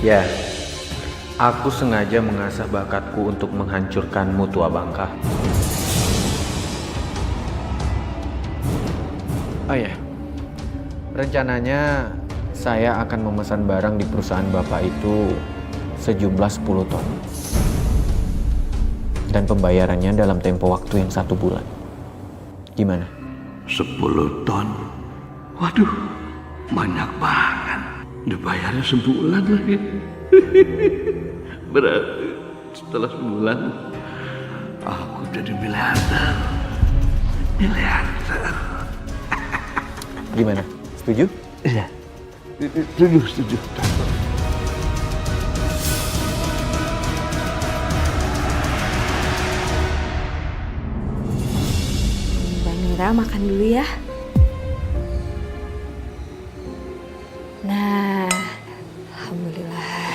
Ya, aku sengaja mengasah bakatku untuk menghancurkanmu, tua bangka. Oh ya, rencananya saya akan memesan barang di perusahaan Bapak itu sejumlah 10 ton. Dan pembayarannya dalam tempo waktu yang 1 bulan. Gimana? 10 ton? Waduh, banyak banget. Dibayarnya sebulan lagi. Berarti setelah sebulan aku jadi miliarder. Miliarder. Gimana? Setuju? Iya. Setuju. Mbak Mira makan dulu ya. Nah, alhamdulillah.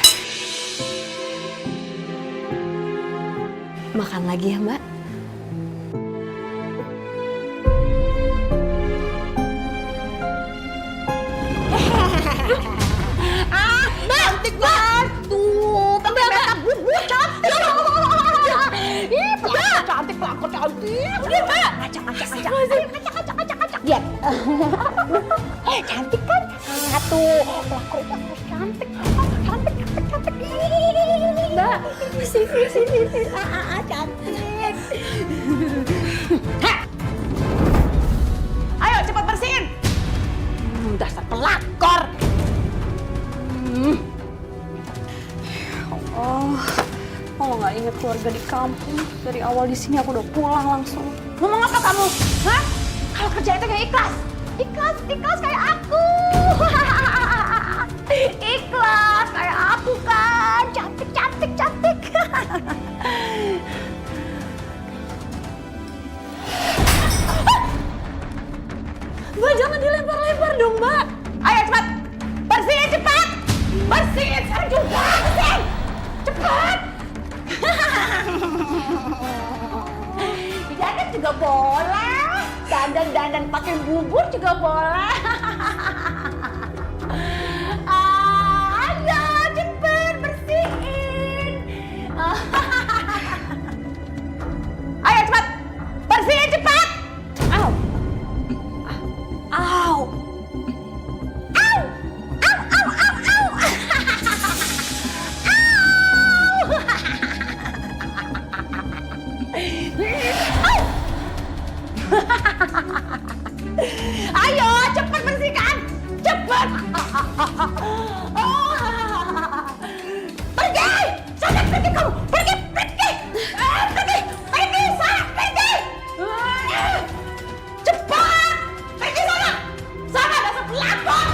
Makan lagi ya, Mbak. Cantik banget. Tuh, pakai makeup bubuk cantik. Ih, pelakor cantik, pelakor cantik. Udah, Mbak. Acak. Lihat. Cantik kan? Tuh, pelakor itu harus cantik. Cantik. Mbak, sini. Cantik. Ayo, cepat bersihin. Dasar pelakor. Oh, kalau nggak inget keluarga di kampung, dari awal di sini aku udah pulang langsung. Ngomong apa kamu? Hah? Kalau kerja itu kayak ikhlas. Ikhlas kayak aku. Ikhlas kayak aku kan. Cantik. Mbak, jangan dilempar-lempar dong, Mbak. Ayo cepat. Bersihin cepat. Bersihin sekarang juga. Bersihin. Cepat. Dandan juga boleh. Dandan pakai bubur juga boleh. Ayo cepet bersihin. Ayo cepat. Bersihin cepat. Au. Ayo cepat bersihkan. Cepat. Pergi. Sana pergi kamu. Pergi. Cepat. Pergi sana. Sana dasar pelakor.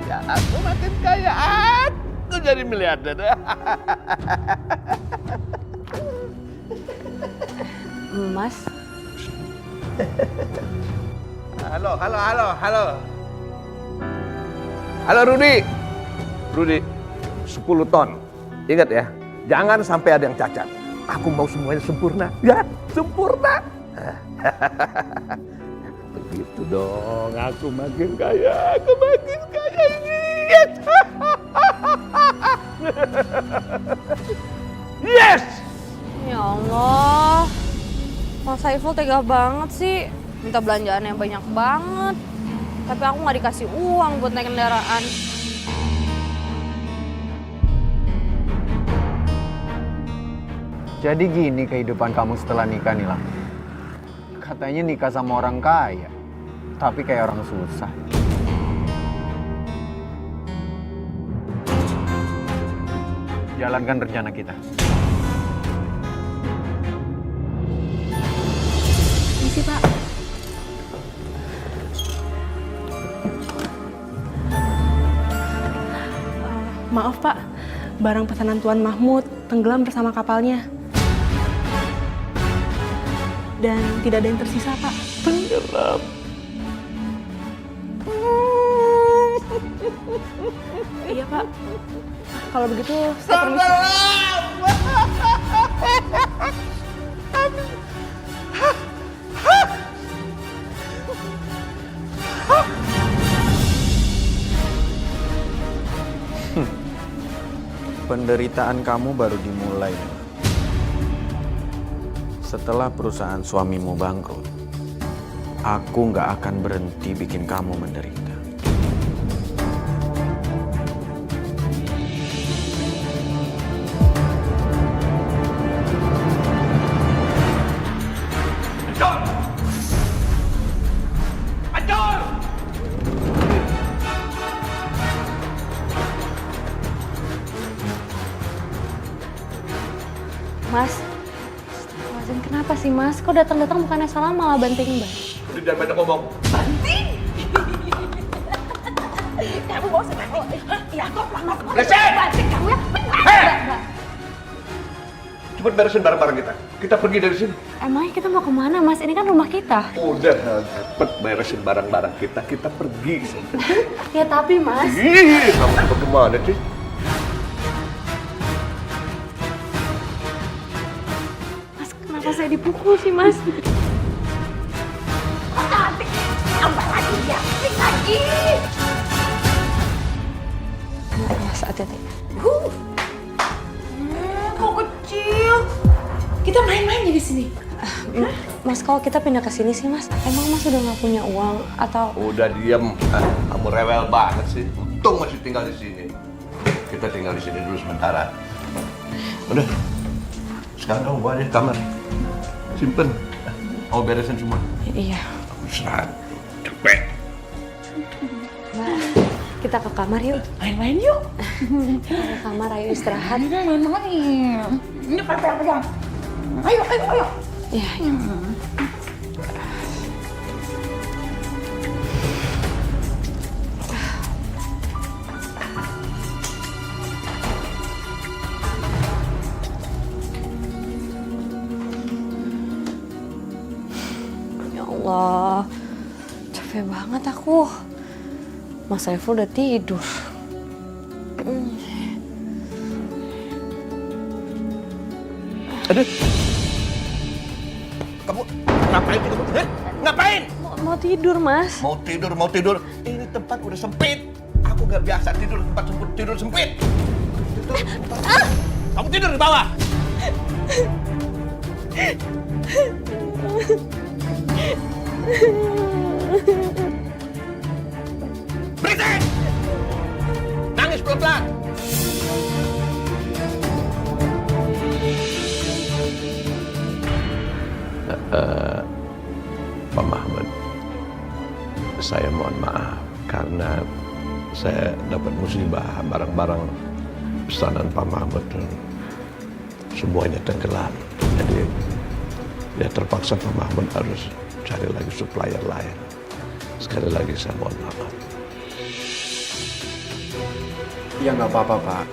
Ya, aku makin kaya, aku jadi miliarder. Mas, Halo. Halo Rudi, 10 ton. Ingat ya, jangan sampai ada yang cacat. Aku mau semuanya sempurna. Ya, sempurna. Begitu dong, aku makin kaya. Yes. Yes. ya Allah. Mas Saiful tega banget sih. Minta belanjaan yang banyak banget. Tapi aku nggak dikasih uang buat naik kendaraan. Jadi gini kehidupan kamu setelah nikah, Nila. Katanya nikah sama orang kaya, tapi kayak orang susah. Jalankan rencana kita. Misi, Pak. Maaf Pak, barang pesanan Tuan Mahmud tenggelam bersama kapalnya. Dan tidak ada yang tersisa Pak. Tenggelam. Iya Pak. Kalau begitu saya permisi. penderitaan kamu baru dimulai. Setelah perusahaan suamimu bangkrut, aku nggak akan berhenti bikin kamu menderita. Mas, Astagfirullahaladzim, kenapa sih Mas? Kok datang-datang bukannya salah malah banting ban? Udah jangan banyak ngomong. Banting! Kamu mau sama aku? Ya, kok panas banget. Reset! Banting kamu ya? Hei! Cepet beresin barang-barang kita. Kita pergi dari sini. Emangnya kita mau kemana Mas? Ini kan rumah kita. Udah, cepet beresin barang-barang kita. Kita pergi. Ya tapi Mas. Ih, kamu bagaimana sih? Mas, kenapa saya dipukul sih Mas? Nanti tambah lagi ya. Lagi. Mas, hati-hati. Kok kecil. Kita main-main di sini. Mas, kalau kita pindah ke sini sih Mas, emang Mas udah nggak punya uang atau? Udah diem. Kamu rewel banget sih. Untung masih tinggal di sini. Kita tinggal di sini dulu sementara. Udah. Sekarang kamu bawa deh kamar. Simpen. Mau beresin semua. Iya. Ustaz, capek. Mbak, kita ke kamar yuk. Main-main yuk. Kita ke kamar, ayo istirahat. Main-main. Ini pegang. Ayo. Iya, iya. Ya Allah, capek banget aku. Mas Saiful udah tidur. Aduh. Kamu ngapain sih kamu? Hah? Ngapain? Mau tidur, Mas. Mau tidur. Ini tempat udah sempit. Aku gak biasa tidur di tempat tidur sempit. Kamu tidur di bawah. Berisik! Nangis pelan-pelan. Pak Mahmud, saya mohon maaf karena saya dapat musibah, barang-barang pesanan Pak Mahmud semuanya tenggelam. Jadi ya terpaksa Pak Mahmud harus cari lagi supplier lain. Sekali lagi saya mohon maaf. Ya nggak apa-apa, Pak.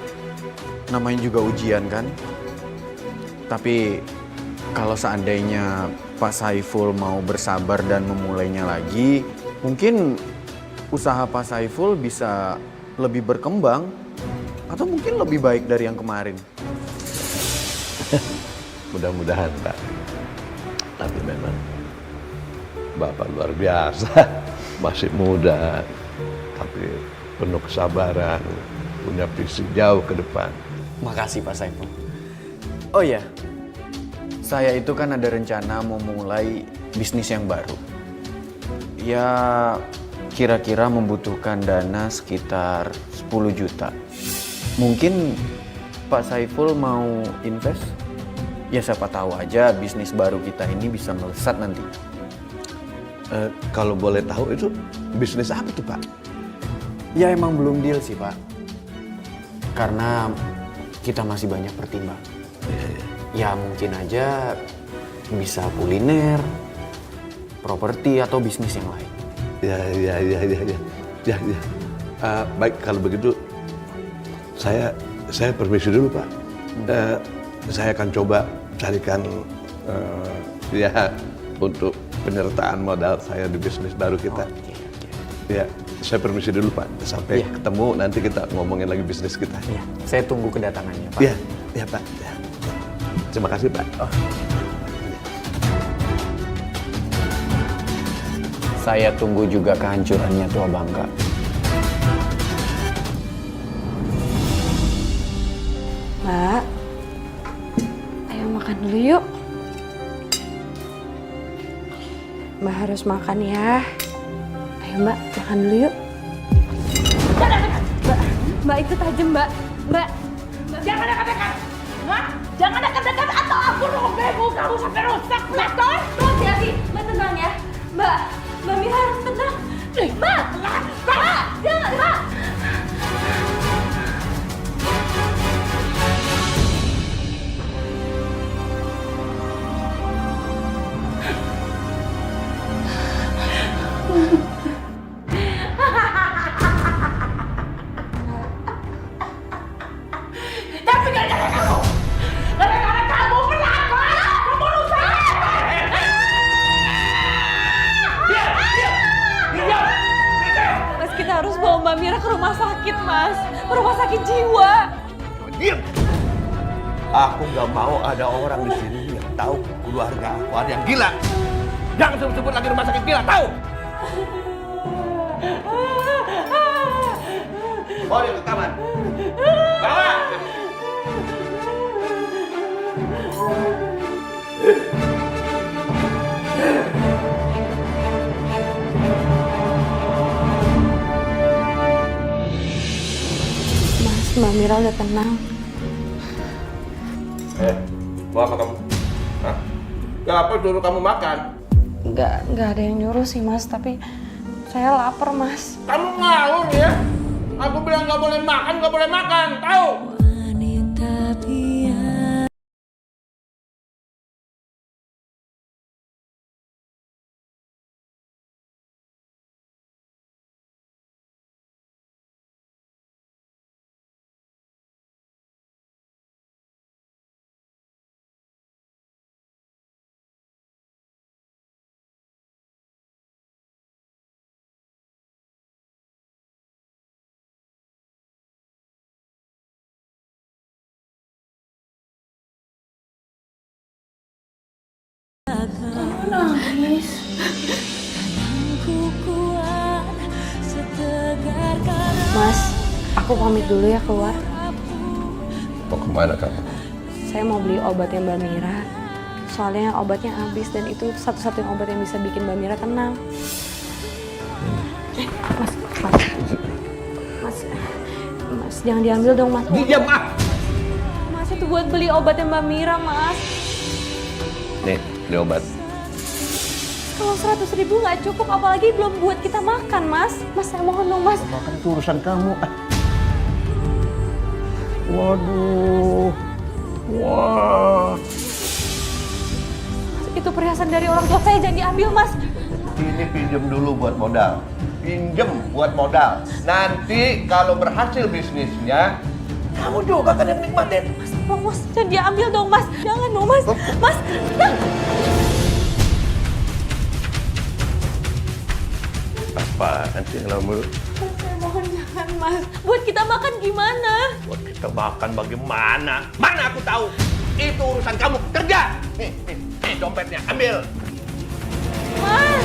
Namanya juga ujian kan. Tapi kalau seandainya Pak Saiful mau bersabar dan memulainya lagi, mungkin usaha Pak Saiful bisa lebih berkembang atau mungkin lebih baik dari yang kemarin. Mudah-mudahan, Pak. Tapi memang Bapak luar biasa. Masih muda, tapi penuh kesabaran, punya visi jauh ke depan. Makasih Pak Saiful. Oh ya, saya itu kan ada rencana mau mulai bisnis yang baru. Ya, kira-kira membutuhkan dana sekitar 10 juta. Mungkin Pak Saiful mau invest? Ya siapa tahu aja bisnis baru kita ini bisa melesat nanti. Kalau boleh tahu itu bisnis apa tuh, Pak? Ya emang belum deal sih Pak. Karena kita masih banyak pertimbang. Ya mungkin aja bisa kuliner, properti atau bisnis yang lain. Ya. Baik kalau begitu saya permisi dulu Pak. Saya akan coba carikan untuk penyertaan modal saya di bisnis baru kita. Oke. Ya, saya permisi dulu Pak. Sampai ketemu nanti kita ngomongin lagi bisnis kita. Ya, saya tunggu kedatangannya Pak. Iya Pak. Ya. Terima kasih Pak. Saya tunggu juga kehancurannya Tua Bangka. Mbak, ayo makan dulu yuk. Mbak harus makan ya. Ayo Mbak, makan dulu yuk. Mbak itu tajam Mbak. Mbak. Jangan dekat-dekat. Hah? Jangan dekat-dekat atau aku robeku kamu sampai rusak, Blackton. Mbak hati-hati, Mbak tenang ya. Mbak Mira harus tenang. Mbak, jangan Mbak. Tapi gara-gara kamu. Gara-gara kamu pelakor. Kamu rusak. Mas, kita harus bawa Mbak Mira ke rumah sakit, Mas. Ke rumah sakit jiwa. Diam! Aku nggak mau ada orang di sini yang tahu keluarga aku ada yang gila. Jangan sebut-sebut lagi rumah sakit gila, tahu? Bawa dia ke kamar. Bawa! Mas, Mbak Mira udah tenang. Mau apa kamu? Hah? Apa suruh kamu makan? Nggak ada yang nyuruh sih, Mas. Tapi saya lapar, Mas. Kamu ngawur ya? Aku bilang nggak boleh makan, tahu? Mas, aku pamit dulu ya keluar. Mau kemana kamu? Saya mau beli obatnya Mbak Mira. Soalnya obatnya habis dan itu satu-satunya obat yang bisa bikin Mbak Mira tenang. Mas, jangan diambil dong, Mas. Diam, ah! Mas, itu buat beli obatnya Mbak Mira, Mas. Nih, beli obat. Kalau 100.000 nggak cukup, apalagi belum buat kita makan, Mas. Mas, saya mohon dong, Mas. Makan itu urusan kamu. Waduh. Wah. Mas, itu perhiasan dari orang tua saya, jangan diambil, Mas. Ini pinjam dulu buat modal. Pinjam buat modal. Nanti kalau berhasil bisnisnya, kamu juga kan yang nikmatin. Mas, tolong, Mas, jangan diambil dong, Mas. Jangan dong, Mas. Mas, jangan. Apaan sih kamu? Saya mohon jangan, Mas. Buat kita makan gimana? Buat kita makan bagaimana? Mana aku tahu? Itu urusan kamu. Kerja! Nih, dompetnya. Ambil. Mas.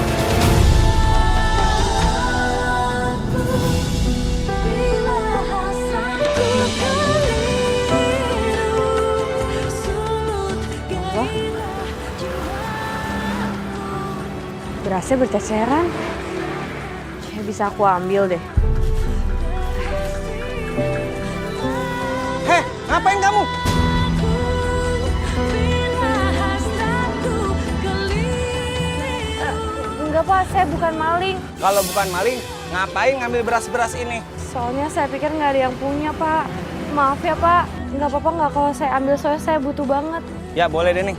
Allah. Berasnya berceceran. Kayak bisa aku ambil deh. Heh, ngapain kamu? Enggak, Pak, saya bukan maling. Kalau bukan maling, ngapain ngambil beras-beras ini? Soalnya saya pikir nggak ada yang punya, Pak. Maaf ya, Pak. Nggak apa-apa nggak kalau saya ambil, soalnya saya butuh banget. Ya boleh deh nih,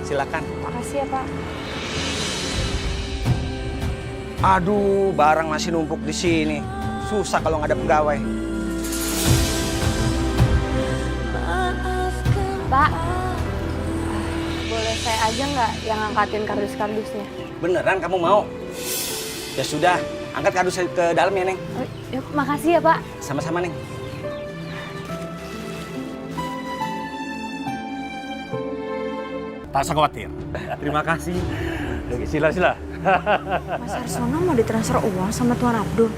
silakan. Makasih ya, Pak. Aduh, barang masih numpuk di sini. Susah kalau nggak ada pegawai. Pak, boleh saya aja nggak yang angkatin kardus-kardusnya? Beneran kamu mau? Ya sudah, angkat kardus ke dalam ya, Neng. Oh, ya, makasih ya, Pak. Sama-sama, Neng. Tak usah khawatir. Terima kasih. Sila. Mas Arsono mau ditransfer uang sama Tuan Abdul.